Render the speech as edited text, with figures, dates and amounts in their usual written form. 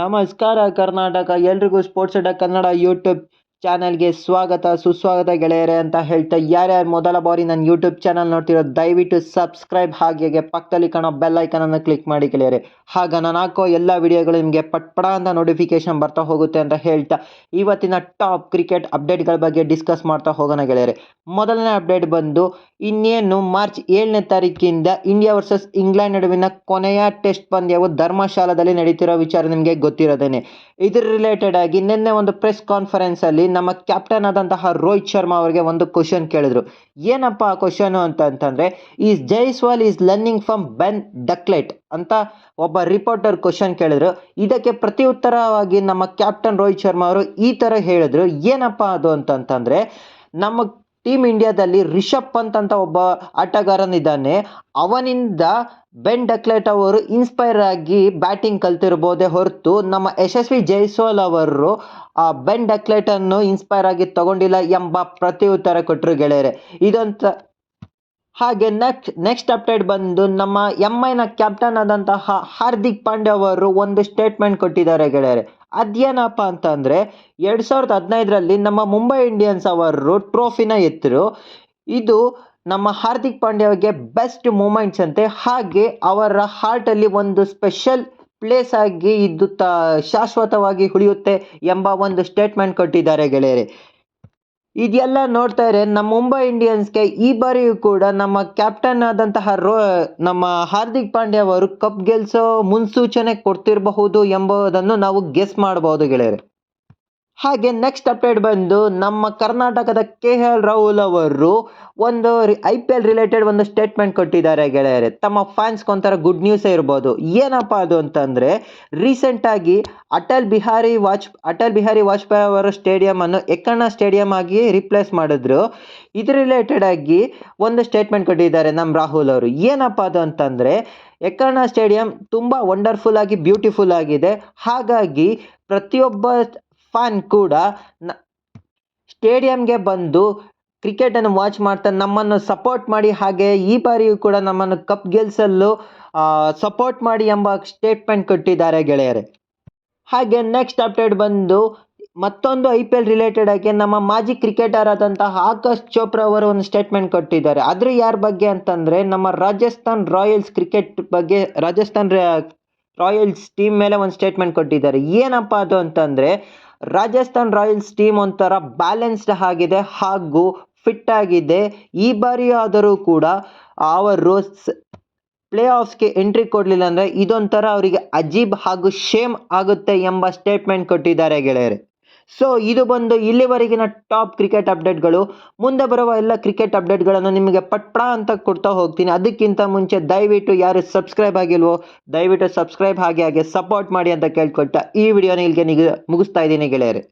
ನಮಸ್ಕಾರ ಕರ್ನಾಟಕ, ಎಲ್ರಿಗೂ ಸ್ಪೋರ್ಟ್ಸ್ ಅಡ್ಡ ಕನ್ನಡ ಯೂಟ್ಯೂಬ್ ಚಾನಲ್ಗೆ ಸ್ವಾಗತ ಸುಸ್ವಾಗತ ಗೆಳೆಯರೆ ಅಂತ ಹೇಳ್ತಾ, ಯಾರ್ಯಾರು ಮೊದಲ ಬಾರಿ ನನ್ನ ಯೂಟ್ಯೂಬ್ ಚಾನಲ್ ನೋಡ್ತಿರೋ ದಯವಿಟ್ಟು ಸಬ್ಸ್ಕ್ರೈಬ್ ಹಾಗೆ ಪಕ್ಕದಲ್ಲಿ ಕಾಣೋ ಬೆಲ್ ಐಕನನ್ನು ಕ್ಲಿಕ್ ಮಾಡಿ ಗೆಳೆಯರೆ. ಆಗ ನಾನು ಹಾಕೋ ಎಲ್ಲ ವಿಡಿಯೋಗಳು ನಿಮಗೆ ಪಟ್ಪಡ ಅಂತ ನೋಟಿಫಿಕೇಶನ್ ಬರ್ತಾ ಹೋಗುತ್ತೆ ಅಂತ ಹೇಳ್ತಾ, ಇವತ್ತಿನ ಟಾಪ್ ಕ್ರಿಕೆಟ್ ಅಪ್ಡೇಟ್ಗಳ ಬಗ್ಗೆ ಡಿಸ್ಕಸ್ ಮಾಡ್ತಾ ಹೋಗೋಣ ಗೆಳೆಯರೆ. ಮೊದಲನೇ ಅಪ್ಡೇಟ್ ಬಂದು, ಇನ್ನೇನು ಮಾರ್ಚ್ 7ನೇ ತಾರೀಕಿಂದ ಇಂಡಿಯಾ ವರ್ಸಸ್ ಇಂಗ್ಲೆಂಡ್ ನಡುವಿನ ಕೊನೆಯ ಟೆಸ್ಟ್ ಪಂದ್ಯವು ಧರ್ಮಶಾಲಾದಲ್ಲಿ ನಡೀತಿರೋ ವಿಚಾರ ನಿಮಗೆ ಗೊತ್ತಿರೋದೇನೆ. ಇದ್ರ ರಿಲೇಟೆಡ್ ಆಗಿ ನಿನ್ನೆ ಒಂದು ಪ್ರೆಸ್ ಕಾನ್ಫರೆನ್ಸ್ ಅಲ್ಲಿ ನಮ್ಮ ಕ್ಯಾಪ್ಟನ್ ಆದಂತಹ ರೋಹಿತ್ ಶರ್ಮಾ ಅವರಿಗೆ ಒಂದು ಕ್ವಶನ್ ಕೇಳಿದ್ರು. ಏನಪ್ಪ ಆ ಕ್ವಶನ್ ಅಂತಂದ್ರೆ, is Jaiswal is learning from Ben Duckett ಅಂತ ಒಬ್ಬ ರಿಪೋರ್ಟರ್ ಕ್ವಶನ್ ಕೇಳಿದ್ರು. ಇದಕ್ಕೆ ಪ್ರತಿ ಉತ್ತರವಾಗಿ ನಮ್ಮ ಕ್ಯಾಪ್ಟನ್ ರೋಹಿತ್ ಶರ್ಮಾ ಅವರು ಈ ತರ ಹೇಳಿದ್ರು. ಏನಪ್ಪ ಅದು ಅಂತಂದ್ರೆ, ನಮ್ಮ ಟೀಮ್ ಇಂಡಿಯಾದಲ್ಲಿ ರಿಷಬ್ ಪಂತ್ ಅಂತ ಒಬ್ಬ ಆಟಗಾರನಿದ್ದಾನೆ, ಅವನಿಂದ ಬೆನ್ ಡಕ್ಲೆಟ್ ಅವರು ಇನ್ಸ್ಪೈರ್ ಆಗಿ ಬ್ಯಾಟಿಂಗ್ ಕಲ್ತಿರ್ಬೋದೇ ಹೊರತು ನಮ್ಮ ಯಶಸ್ವಿ ಜೈಸ್ವಾಲ್ ಅವರು ಬೆನ್ ಡಕ್ಲೆಟ್ ಅನ್ನು ಇನ್ಸ್ಪೈರ್ ಆಗಿ ತಗೊಂಡಿಲ್ಲ ಎಂಬ ಪ್ರತಿ ಉತ್ತರ ಕೊಟ್ಟರು ಗೆಳೆಯರೆ. ಇದಂತ ಹಾಗೆ ನೆಕ್ಸ್ಟ್ ಅಪ್ಡೇಟ್ ಬಂದು, ನಮ್ಮ ಎಂಐನ ಕ್ಯಾಪ್ಟನ್ ಆದಂತಹ ಹಾರ್ದಿಕ್ ಪಾಂಡ್ಯ ಅವರು ಒಂದು ಸ್ಟೇಟ್ಮೆಂಟ್ ಕೊಟ್ಟಿದ್ದಾರೆ ಗೆಳೆಯರೆ. ಅದೇನಪ್ಪ ಅಂತಂದ್ರೆ, 2015ರಲ್ಲಿ ನಮ್ಮ ಮುಂಬೈ ಇಂಡಿಯನ್ಸ್ ಅವರು ಟ್ರೋಫಿನ ಎತ್ತರು. ಇದು ನಮ್ಮ ಹಾರ್ದಿಕ್ ಪಾಂಡ್ಯ ಅವರಿಗೆ ಬೆಸ್ಟ್ ಮೂಮೆಂಟ್ಸ್ ಅಂತೆ, ಹಾಗೆ ಅವರ ಹಾರ್ಟ್ ಅಲ್ಲಿ ಒಂದು ಸ್ಪೆಷಲ್ ಪ್ಲೇಸ್ ಆಗಿ ಇದು ಶಾಶ್ವತವಾಗಿ ಉಳಿಯುತ್ತೆ ಎಂಬ ಒಂದು ಸ್ಟೇಟ್ಮೆಂಟ್ ಕೊಟ್ಟಿದ್ದಾರೆ ಗೆಳೆಯರೆ. ಇದೆಲ್ಲ ನೋಡ್ತಾ ಇದ್ರೆ ನಮ್ಮ ಮುಂಬೈ ಇಂಡಿಯನ್ಸ್ಗೆ ಈ ಬಾರಿಯೂ ಕೂಡ ನಮ್ಮ ಕ್ಯಾಪ್ಟನ್ ಆದಂತಹ ನಮ್ಮ ಹಾರ್ದಿಕ್ ಪಾಂಡ್ಯ ಅವರು ಕಪ್ ಗೆಲ್ಸೋ ಮುನ್ಸೂಚನೆ ಕೊಡ್ತಿರಬಹುದು ಎಂಬುದನ್ನು ನಾವು ಗೆಸ್ ಮಾಡಬಹುದು ಗೆಳೆಯರೆ. ಹಾಗೆ ನೆಕ್ಸ್ಟ್ ಅಪ್ಡೇಟ್ ಬಂದು, ನಮ್ಮ ಕರ್ನಾಟಕದ KL ರಾಹುಲ್ ಅವರು ಒಂದು IPL ರಿಲೇಟೆಡ್ ಒಂದು ಸ್ಟೇಟ್ಮೆಂಟ್ ಕೊಟ್ಟಿದ್ದಾರೆ ಗೆಳೆಯರೆ. ತಮ್ಮ ಫ್ಯಾನ್ಸ್ಗೆ ಒಂಥರ ಗುಡ್ ನ್ಯೂಸೇ ಇರ್ಬೋದು. ಏನಪ್ಪ ಅದು ಅಂತಂದ್ರೆ, ರೀಸೆಂಟ್ ಆಗಿ ಅಟಲ್ ಬಿಹಾರಿ ವಾಜಪೇಯಿ ಅವರ ಸ್ಟೇಡಿಯಂ ಅನ್ನು ಎಕ್ಕಣ್ಣ ಸ್ಟೇಡಿಯಂ ಆಗಿ ರಿಪ್ಲೇಸ್ ಮಾಡಿದ್ರು. ಇದ್ರ ರಿಲೇಟೆಡ್ ಆಗಿ ಒಂದು ಸ್ಟೇಟ್ಮೆಂಟ್ ಕೊಟ್ಟಿದ್ದಾರೆ ನಮ್ಮ ರಾಹುಲ್ ಅವರು. ಏನಪ್ಪ ಅದು ಅಂತಂದ್ರೆ, ಎಕ್ಕಣ್ಣ ಸ್ಟೇಡಿಯಂ ತುಂಬಾ ವಂಡರ್ಫುಲ್ ಆಗಿ ಬ್ಯೂಟಿಫುಲ್ ಆಗಿದೆ, ಹಾಗಾಗಿ ಪ್ರತಿಯೊಬ್ಬ ಫ್ಯಾನ್ ಕೂಡ ಸ್ಟೇಡಿಯಂಗೆ ಬಂದು ಕ್ರಿಕೆಟ್ ಅನ್ನು ವಾಚ್ ಮಾಡ್ತಾ ನಮ್ಮನ್ನು ಸಪೋರ್ಟ್ ಮಾಡಿ, ಹಾಗೆ ಈ ಬಾರಿಯೂ ಕೂಡ ನಮ್ಮನ್ನು ಕಪ್ ಗೆಲ್ಸಲು ಸಪೋರ್ಟ್ ಮಾಡಿ ಎಂಬ ಸ್ಟೇಟ್ಮೆಂಟ್ ಕೊಟ್ಟಿದ್ದಾರೆ ಗೆಳೆಯರೆ. ಹಾಗೆ ನೆಕ್ಸ್ಟ್ ಅಪ್ಡೇಟ್ ಬಂದು, ಮತ್ತೊಂದು IPL ರಿಲೇಟೆಡ್ ಆಗಿ ನಮ್ಮ ಮಾಜಿ ಕ್ರಿಕೆಟರ್ ಆದಂತಹ ಆಕಾಶ್ ಚೋಪ್ರಾ ಅವರು ಒಂದು ಸ್ಟೇಟ್ಮೆಂಟ್ ಕೊಟ್ಟಿದ್ದಾರೆ. ಆದ್ರೆ ಯಾರ ಬಗ್ಗೆ ಅಂತಂದ್ರೆ, ನಮ್ಮ ರಾಜಸ್ಥಾನ್ ರಾಯಲ್ಸ್ ಕ್ರಿಕೆಟ್ ಬಗ್ಗೆ, ರಾಜಸ್ಥಾನ್ ರಾಯಲ್ಸ್ ಟೀಮ್ ಮೇಲೆ ಒಂದು ಸ್ಟೇಟ್ಮೆಂಟ್ ಕೊಟ್ಟಿದ್ದಾರೆ. ಏನಪ್ಪ ಅದು ಅಂತಂದ್ರೆ, ರಾಜಸ್ಥಾನ್ ರಾಯಲ್ಸ್ ಟೀಮ್ ಒಂಥರ ಬ್ಯಾಲೆನ್ಸ್ಡ್ ಆಗಿದೆ ಹಾಗೂ ಫಿಟ್ ಆಗಿದೆ. ಈ ಬಾರಿ ಆದರೂ ಕೂಡ ಅವರು ಪ್ಲೇ ಆಫ್ಸ್ಗೆ ಎಂಟ್ರಿ ಕೊಡಲಿಲ್ಲ ಅಂದ್ರೆ ಇದೊಂಥರ ಅವರಿಗೆ ಅಜೀಬ್ ಹಾಗೂ ಶೇಮ್ ಆಗುತ್ತೆ ಎಂಬ ಸ್ಟೇಟ್ಮೆಂಟ್ ಕೊಟ್ಟಿದ್ದಾರೆ ಗೆಳೆಯರೆ. ಸೊ ಇದು ಬಂದು ಇಲ್ಲಿವರೆಗಿನ ಟಾಪ್ ಕ್ರಿಕೆಟ್ ಅಪ್ಡೇಟ್ಗಳು. ಮುಂದೆ ಬರುವ ಎಲ್ಲ ಕ್ರಿಕೆಟ್ ಅಪ್ಡೇಟ್ಗಳನ್ನು ನಿಮಗೆ ಪಟ್ಪಡ ಅಂತ ಕೊಡ್ತಾ ಹೋಗ್ತೀನಿ. ಅದಕ್ಕಿಂತ ಮುಂಚೆ ದಯವಿಟ್ಟು ಯಾರು ಸಬ್ಸ್ಕ್ರೈಬ್ ಆಗಿಲ್ವೋ ದಯವಿಟ್ಟು ಸಬ್ಸ್ಕ್ರೈಬ್ ಹಾಗೆ ಸಪೋರ್ಟ್ ಮಾಡಿ ಅಂತ ಕೇಳ್ಕೊಳ್ತಾ ಈ ವಿಡಿಯೋನ ಇಲ್ಲಿಗೆ ಮುಗಿಸ್ತಾ ಇದ್ದೀನಿ ಗೆಳೆಯರೆ.